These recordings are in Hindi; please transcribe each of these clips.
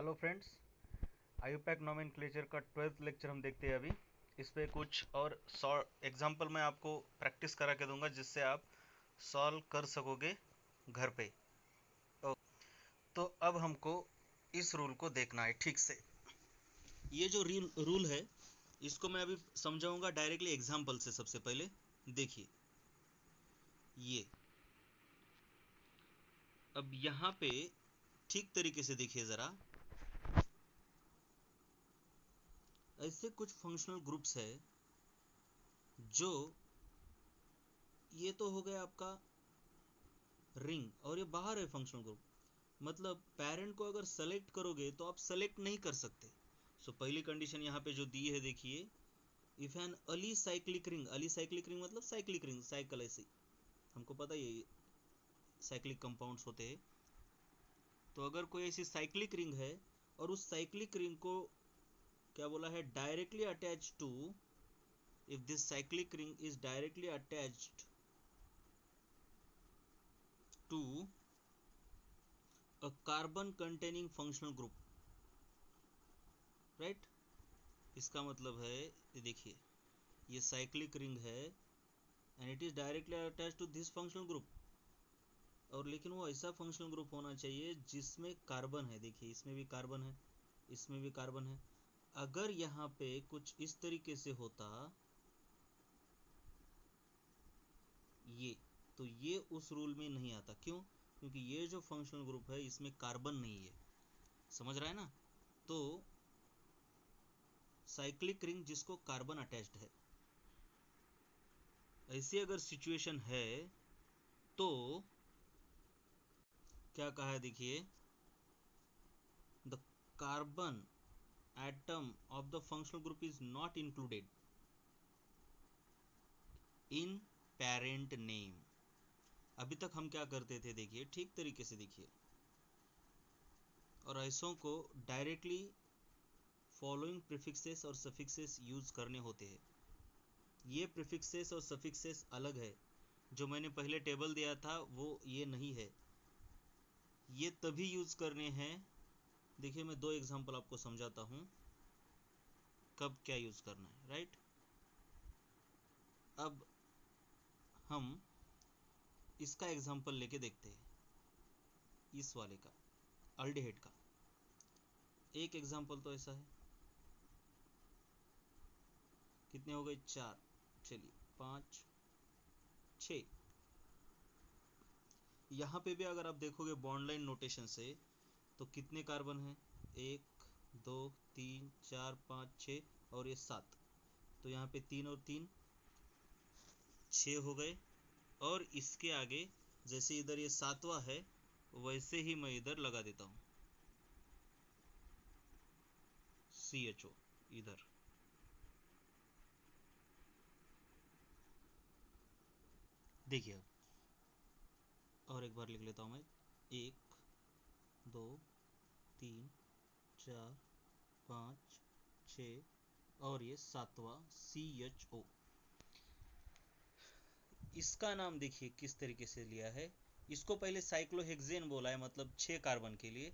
हेलो फ्रेंड्स, आईयूपैक नोमेनक्लेचर का 12th लेक्चर हम देखते हैं अभी। इस पे कुछ और सॉल्व एग्जांपल मैं आपको प्रैक्टिस करा के दूंगा जिससे आप सॉल्व कर सकोगे घर पे। ओ, तो अब हमको इस रूल को देखना है ठीक से। ये जो रूल है इसको मैं अभी समझाऊंगा डायरेक्टली एग्जांपल से। सबसे पहले देखिए ये, अब यहाँ पे ठीक तरीके से देखिए ज़रा। ऐसे कुछ फंक्शनल ग्रुप्स है जो, ये तो हो गया आपका रिंग और ये बाहर है फंक्शनल ग्रुप। मतलब पेरेंट को अगर सेलेक्ट करोगे तो आप सेलेक्ट नहीं कर सकते। सो पहली कंडीशन यहाँ पे जो दी है देखिए, इफ एन अलीसाइक्लिक रिंग, अलीसाइक्लिक रिंग मतलब साइक्लिक रिंग, साइकिल ऐसी हमको पता ही है साइक्लिक कंपाउंड्स होते हैं। तो अगर कोई ऐसी साइक्लिक रिंग है और उस साइक्लिक रिंग को क्या बोला है, directly attach to, if this cyclic ring is directly attached to a carbon containing functional group, right. इसका मतलब है ये देखिए, ये साइक्लिक रिंग है and it is directly attached to this functional group. और लेकिन वो ऐसा फंक्शनल ग्रुप होना चाहिए जिसमें कार्बन है। देखिए इसमें भी कार्बन है, इसमें भी कार्बन है। अगर यहाँ पे कुछ इस तरीके से होता ये, तो ये उस रूल में नहीं आता। क्यों? क्योंकि ये जो फंक्शनल ग्रुप है इसमें कार्बन नहीं है। समझ रहा है ना? तो साइक्लिक रिंग जिसको कार्बन अटैच्ड है, ऐसी अगर सिचुएशन है तो क्या कहा है देखिए, the carbon atom of the functional group is not included in parent name। अभी तक हम क्या करते थे देखिए, ठीक तरीके से देखिए, और ऐसों को डायरेक्टली फॉलोइंग प्रीफिक्सेस और सफिक्सेस यूज करने होते हैं। ये प्रीफिक्सेस और सफिक्सेस अलग है। जो मैंने पहले टेबल दिया था वो ये नहीं है, ये तभी यूज करने हैं। देखिए मैं दो एग्जांपल आपको समझाता हूँ कब क्या यूज करना है, राइट। अब हम इसका एग्जांपल लेके देखते हैं, इस वाले का, अल्डिहाइड का। एक एग्जांपल तो ऐसा है, कितने हो गए, 4, चलिए 5, 6। यहाँ पे भी अगर आप देखोगे बॉन्ड लाइन नोटेशन से तो कितने कार्बन हैं, 1 2 3 4 5 6 और ये 7। तो यहाँ पे 3 और 3 6 हो गए। और इसके आगे जैसे इधर ये 7वां है वैसे ही मैं इधर लगा देता हूँ CHO इधर। देखिए अब और एक बार लिख लेता हूँ मैं, 1 2 3 4 5 6 और ये 7वां CHO। इसका नाम देखिए किस तरीके से लिया है। इसको पहले साइक्लोहेक्सेन बोला है, मतलब 6 कार्बन के लिए,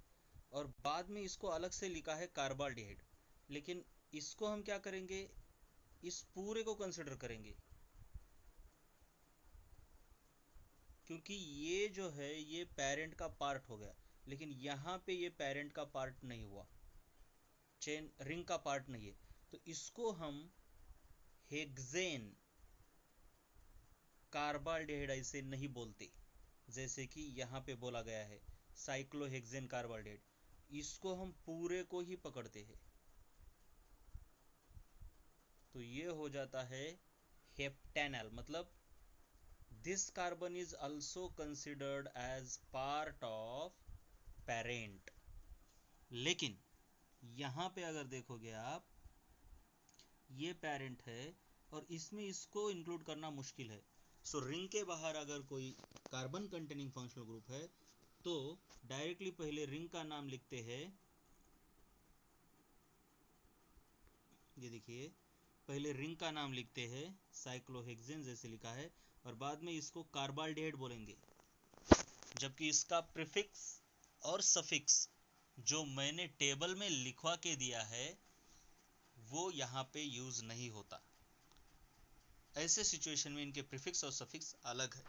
और बाद में इसको अलग से लिखा है कार्बाल्डिहाइड। लेकिन इसको हम क्या करेंगे, इस पूरे को कंसिडर करेंगे, क्योंकि ये जो है ये पेरेंट का पार्ट हो गया। लेकिन यहाँ पे ये पेरेंट का पार्ट नहीं हुआ, चेन रिंग का पार्ट नहीं है। तो इसको हम हेक्सेन कार्बाल्डिहाइड ऐसे नहीं बोलते, जैसे कि यहाँ पे बोला गया है साइक्लोहेक्सेन कार्बाल्डिहाइड। इसको हम पूरे को ही पकड़ते हैं। तो ये हो जाता है हेप्टेनल, मतलब this carbon is also considered as part of parent। लेकिन यहाँ पे अगर देखोगे आप, ये पेरेंट है और इसमें इसको इंक्लूड करना मुश्किल है। सो रिंग के बाहर अगर कोई कार्बन कंटेनिंग फंक्शनल ग्रुप है तो डायरेक्टली पहले रिंग का नाम लिखते हैं। ये देखिए पहले रिंग का नाम लिखते हैं साइक्लोहेक्सेन जैसे लिखा है, और बाद में इसको कार्बाल्डिहाइड बोलेंगे, जबकि इसका प्रीफिक्स और सफिक्स जो मैंने टेबल में लिखवा के दिया है वो यहाँ पे यूज नहीं होता। ऐसे सिचुएशन में इनके प्रीफिक्स और सफिक्स अलग है,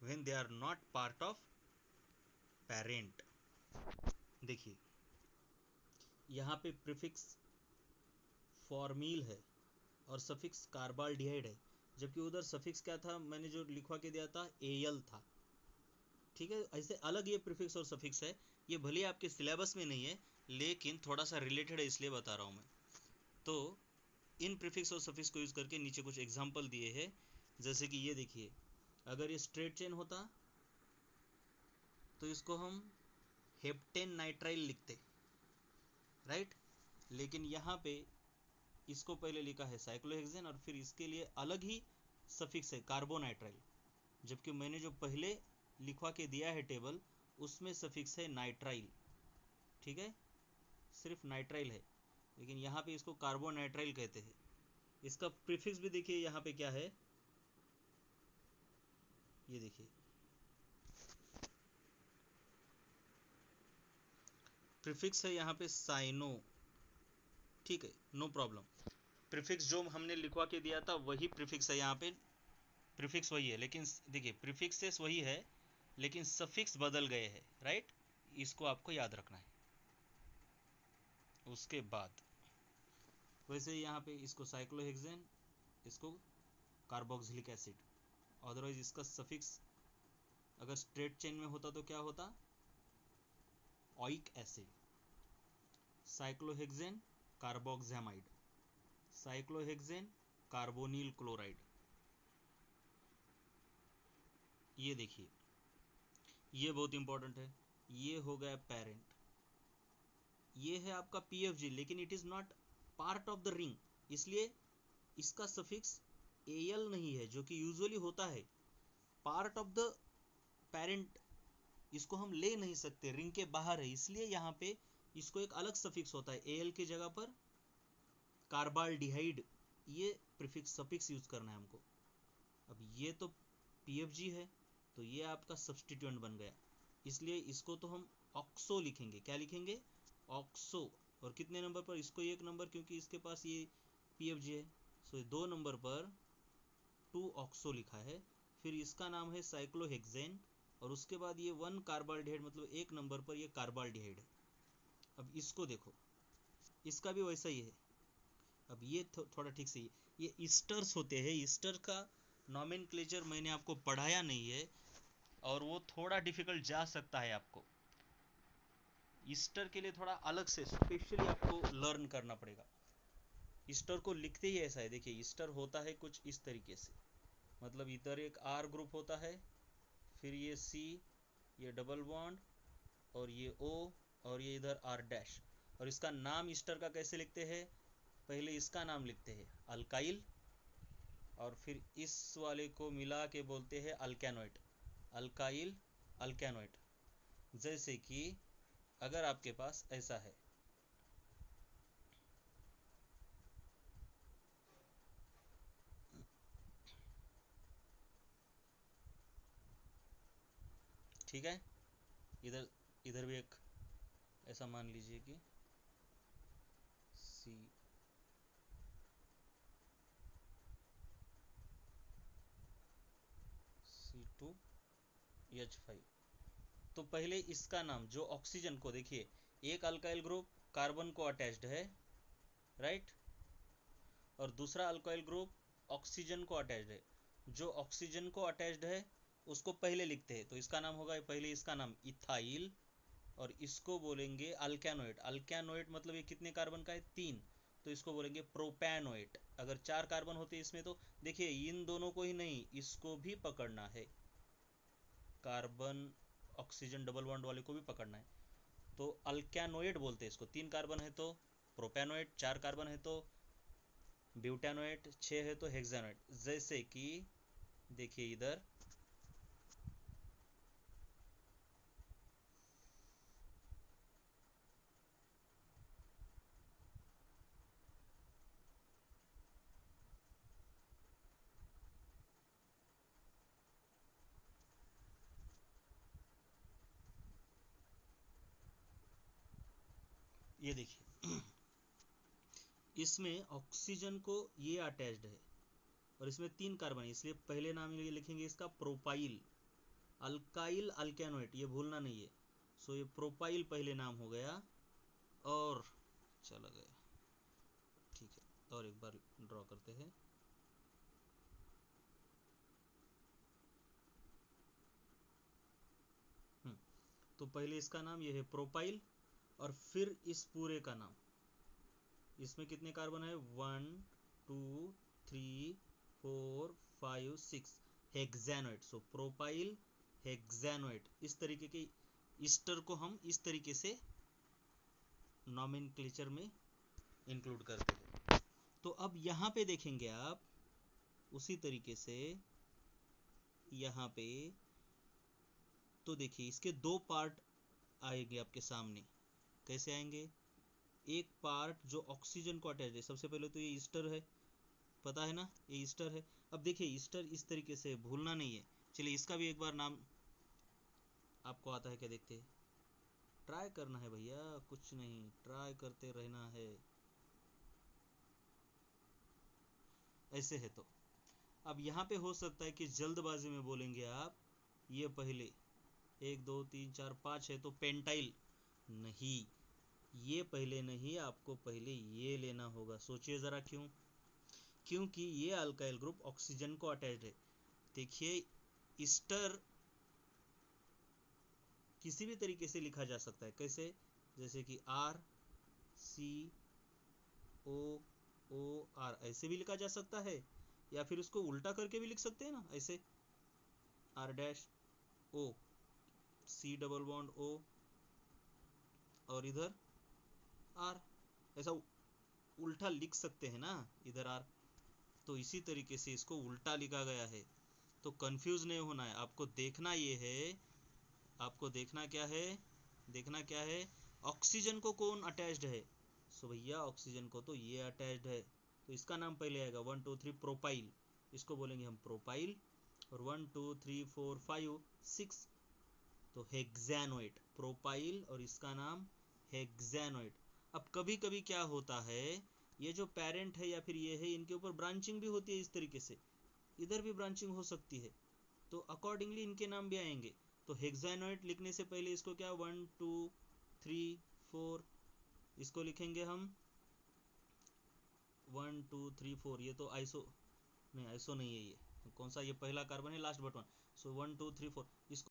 when they are not part of parent। देखिए यहाँ पे प्रीफिक्स फॉर्मील है और सफिक्स कार्बाल्डिहाइड है, जबकि उधर सफिक्स क्या था, मैंने जो लिखवा के दिया था एल था। ठीक है, ऐसे अलग ये प्रीफिक्स और सफिक्स है। ये भले आपके सिलेबस में नहीं है लेकिन थोड़ा सा रिलेटेड है इसलिए बता रहा हूँ मैं। तो इन प्रीफिक्स और सफिक्स को यूज करके नीचे कुछ एग्जांपल दिए हैं, जैसे कि ये देखिए, अगर ये स्ट्रेट चेन होता तो इसको हम हेप्टेन नाइट्राइल लिखते, राइट। लेकिन यहाँ पे इसको पहले लिखा है साइक्लोहेक्सेन और फिर इसके लिए अलग ही सफिक्स है कार्बोनाइट्राइल, जबकि मैंने जो पहले लिखवा के दिया है टेबल उसमें सफिक्स है नाइट्राइल। ठीक है, सिर्फ नाइट्राइल है, लेकिन यहाँ पे इसको कार्बोनाइट्राइल कहते हैं। इसका प्रीफिक्स भी देखिए यहाँ पे क्या है, ये देखिए प्रीफिक्स है यहाँ पे साइनो। ठीक है, नो प्रॉब्लम। प्रीफिक्स जो हमने लिखवा के दिया था वही प्रीफिक्स है यहाँ पे, प्रीफिक्स वही है, लेकिन देखिए प्रीफिक्सेस वही है लेकिन सफिक्स बदल गए हैं, राइट। इसको आपको याद रखना है। उसके बाद वैसे यहाँ पे इसको साइक्लोहेक्सेन, इसको कार्बोक्सिलिक एसिड, अदरवाइज इसका सफिक्स अगर स्ट्रेट चेन में होता तो क्या होता, ऑइक acid, cyclohexane carboxamide, cyclohexane carbonyl chloride. ये देखिए ये बहुत इंपॉर्टेंट है, ये हो गया पेरेंट, ये है आपका पीएफजी, लेकिन it is not part of the ring, इसलिए इसका सफिक्स एल नहीं है जो कि यूजुअली होता है। पार्ट ऑफ द पेरेंट इसको हम ले नहीं सकते, रिंग के बाहर है, इसलिए यहाँ पे इसको एक अलग सफिक्स होता है, एल की जगह पर कार्बाल्डिहाइड, ये प्रीफिक्स सफिक्स यूज करना है हमको। अब ये तो पीएफजी है तो ये आपका सब्स्टिट्यूएंट बन गया, इसलिए इसको तो हम ऑक्सो लिखेंगे। क्या लिखेंगे, ऑक्सो। और कितने नंबर पर, इसको एक नंबर, क्योंकि इसके पास ये पीएफजी है, सो 2 नंबर पर 2 ऑक्सो लिखा है। फिर इसका नाम है साइक्लोहेक्सेन और उसके बाद ये 1 कार्बाल्डिहाइड, मतलब 1 नंबर पर ये कार्बाल्डिहाइड है। अब इसको देखो, इसका भी वैसा ही है। अब ये थोड़ा ठीक से, ये ईस्टर्स होते हैं, ईस्टर का नॉमेनक्लेचर मैंने आपको पढ़ाया नहीं है और वो थोड़ा डिफिकल्ट जा सकता है आपको। ईस्टर के लिए थोड़ा अलग से स्पेशली आपको लर्न करना पड़ेगा। ईस्टर को लिखते ही ऐसा है, देखिए ईस्टर होता है कुछ इस तरीके से, मतलब इधर एक आर ग्रुप होता है, फिर ये सी, ये डबल बॉन्ड और ये ओ और ये इधर आर डैश। और इसका नाम ईस्टर का कैसे लिखते हैं, पहले इसका नाम लिखते हैं अल्काइल और फिर इस वाले को मिला के बोलते हैं अल्कैनोइड, अल्काइल अल्कैनोइड। जैसे कि अगर आपके पास ऐसा है, ठीक है, इधर इधर भी एक ऐसा मान लीजिए कि C2H5। तो पहले इसका नाम, जो ऑक्सीजन को देखिए, एक अल्काइल ग्रुप कार्बन को अटैच्ड है, राइट, और दूसरा अल्काइल ग्रुप ऑक्सीजन को अटैच्ड है। जो ऑक्सीजन को अटैच्ड है उसको पहले लिखते हैं, तो इसका नाम होगा पहले इसका नाम इथाइल और इसको बोलेंगे अल्कैनोइड। अल्कैनोइड मतलब ये कितने कार्बन का है, 3, तो इसको बोलेंगे प्रोपैनोइड। अगर 4 कार्बन होते इसमें तो देखिए इन दोनों को ही नहीं, इसको भी पकड़ना है, कार्बन ऑक्सीजन डबल बॉन्ड वाले को भी पकड़ना है, तो अल्कैनोइड बोलते हैं इसको। 3 कार्बन है तो प्रोपैनोइड, 4 कार्बन है तो ब्यूटानोइड, 6 है तो हेक्सानोइड। जैसे कि देखिए इधर ये देखिए इसमें ऑक्सीजन को ये अटैच्ड है और इसमें 3 कार्बन है, इसलिए पहले नाम ये लिखेंगे इसका प्रोपाइल। अल्काइल अल्केनोइट ये भूलना नहीं है। सो ये प्रोपाइल पहले नाम हो गया और चला गया। ठीक है, और एक बार ड्रॉ करते हैं। तो पहले इसका नाम ये है प्रोपाइल और फिर इस पूरे का नाम। इसमें कितने कार्बन है? 1 2 3 4 5 6 हेक्सानोइड। सो प्रोपाइल हेक्सानोइड। इस तरीके के ईस्टर को हम इस तरीके से नॉमेनक्लेचर में इंक्लूड करते हैं। तो अब यहाँ पे देखेंगे आप उसी तरीके से यहाँ पे, तो देखिए इसके 2 पार्ट आएंगे आपके सामने। कैसे आएंगे? एक पार्ट जो ऑक्सीजन को अटैच है, सबसे पहले तो ये ईस्टर है, पता है ना, ये ईस्टर है। अब देखिए ईस्टर इस तरीके से भूलना नहीं है। चलिए इसका भी एक बार नाम आपको आता है क्या देखते हैं। ट्राई करना है भैया, कुछ नहीं, ट्राई करते रहना है। ऐसे है तो अब यहाँ पे हो सकता है कि जल्दबाजी में बोलेंगे आप ये पहले 1 2 3 4 5 है तो पेंटाइल नहीं, ये पहले नहीं, आपको पहले ये लेना होगा। सोचिए ज़रा क्यों? क्योंकि ये अल्काइल ग्रुप ऑक्सीजन को अटैच्ड है। देखिए ईस्टर किसी भी तरीके से लिखा जा सकता है। कैसे? जैसे कि RCOOR ऐसे भी लिखा जा सकता है, या फिर उसको उल्टा करके भी लिख सकते हैं ना, ऐसे R-O C=O और इधर R, ऐसा उल्टा लिख सकते हैं ना, इधर R। तो इसी तरीके से इसको उल्टा लिखा गया है। तो कंफ्यूज नहीं होना है आपको। देखना ये है, आपको देखना क्या है? देखना क्या है? ऑक्सीजन को कौन अटैच्ड है? सो भैया ऑक्सीजन को तो ये अटैच्ड है, तो इसका नाम पहले आएगा 1 2 3 प्रोपाइल। इसको बोलेंगे हम प्रोपाइल। और 1 2 3 4 5 6 तो हेक्सानोइड। प्रोपाइल और इसका नाम हेक्सानोइड। अब कभी कभी क्या होता है, ये जो पेरेंट है या फिर ये है, इनके ऊपर ब्रांचिंग भी होती है इस तरीके से, इधर भी ब्रांचिंग हो सकती है, तो अकॉर्डिंगली इनके नाम भी आएंगे। तो हेक्सानोइड लिखने से पहले इसको क्या 1 2 3 4 इसको लिखेंगे हम 1 2 3 4। ये तो आइसो नहीं, आइसो नहीं है, ये कौन सा, ये पहला कार्बन है लास्ट बट वन। सो 1 2 3 4 इसको